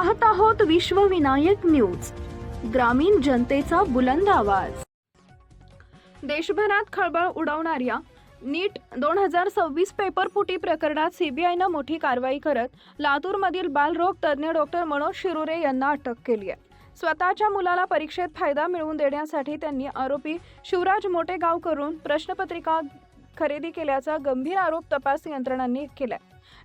पाहत आहोत विश्वविनायक न्यूज, ग्रामीण जनतेचा बुलंद आवाज। देशभरात खळबळ उडवणाऱ्या नीट 2026 पेपरफुटी प्रकरणात सीबीआयने मोठी कारवाई करत लातूरमधील बालरोग तज्ज्ञ डॉक्टर मनोज शिरुरे यांना अटक केली आहे। स्वतःच्या मुलाला परीक्षेत फायदा मिळवून देण्यासाठी त्यांनी आरोपी शिवराज मोटेगावकरून प्रश्नपत्रिका खरेदी केल्याचा गंभीर आरोप तपास यंत्रणांनी केलाय।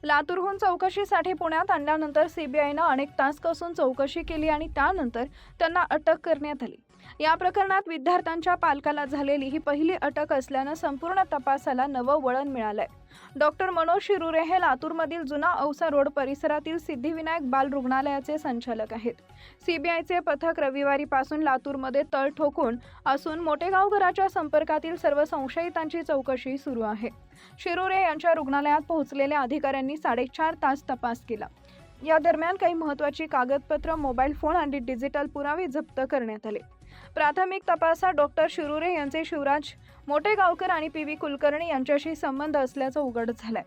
लातूरहून चौकशीसाठी पुण्यात आणल्यानंतर सीबीआयने अनेक तास कसून चौकशी केली आणि त्यानंतर त्यांना अटक करण्यात आली। या प्रकरणात विद्यार्थ्यांच्या पालकाला झालेली ही पहिली अटक असल्याने संपूर्ण तपासाला नवं वळण मिळालंय। डॉक्टर मनोज शिरुरे हे लातूरमधील जुना औसा रोड परिसरातील सिद्धिविनायक बाल रुग्णालयाचे संचालक आहेत। सीबीआयचे पथक रविवारीपासून लातूरमध्ये तळ ठोकून असून मोटेगावकरांच्या संपर्कातील सर्व संशयितांची चौकशी सुरू आहे। शिरुरे यांच्या रुग्णालयात पोहोचलेल्या अधिकाऱ्यांनी 4.5 तास तपास केला। या दरम्यान काही महत्त्वाची कागदपत्र, मोबाईल फोन आणि डिजिटल पुरावे जप्त करण्यात आले। प्राथमिक तपासात डॉक्टर शिरुरे यांचे शिवराज मोटेगावकर आणि पीव्ही कुलकर्णी यांच्याशी संबंध असल्याचं उघड झालंय।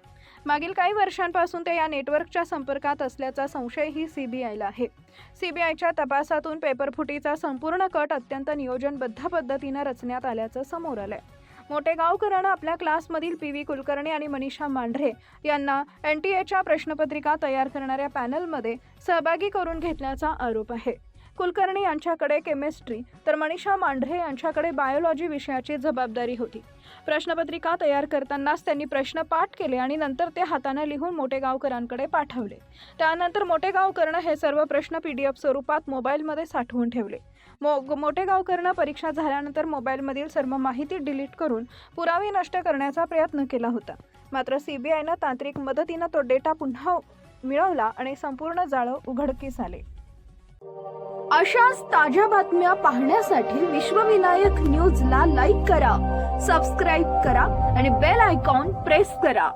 मागील काही वर्षांपासून ते या नेटवर्कच्या संपर्कात असल्याचा संशयही सीबीआयला आहे। सीबीआयच्या तपासातून पेपरफुटीचा संपूर्ण कट अत्यंत नियोजनबद्ध पद्धतीने रचण्यात आल्याचं समोर आलंय। मोटेगावकरांना आपल्या क्लासमधील पीव्ही कुलकर्णी आणि मनीषा मांढरे यांना एनटीएच्या प्रश्नपत्रिका तयार करणाऱ्या पॅनलमध्ये सहभागी करून घेतल्याचा आरोप आहे। कुलकर्णी यांच्याकडे केमिस्ट्री तर मनीषा मांढरे यांच्याकडे बायोलॉजी विषयाची जबाबदारी होती। प्रश्नपत्रिका तयार करतानाच त्यांनी प्रश्न पाठ केले आणि नंतर ते हाताने लिहून मोटेगावकरांकडे पाठवले। त्यानंतर मोटेगावकरांना हे सर्व प्रश्न पीडीएफ स्वरूपात मोबाईलमध्ये साठवून ठेवले। मोटेगावकरांना परीक्षा झाल्यानंतर मोबाईलमधील सर्व माहिती डिलीट करून पुरावे नष्ट करण्याचा प्रयत्न केला होता। मात्र सीबीआयने तांत्रिक मदतीने तो डेटा पुन्हा मिळवला आणि संपूर्ण जाळं उघडकीस आले। अशाच ताज्या बातम्या पाहण्यासाठी विश्वविनायक न्यूजला लाईक करा, सबस्क्राईब करा आणि बेल आयकॉन प्रेस करा।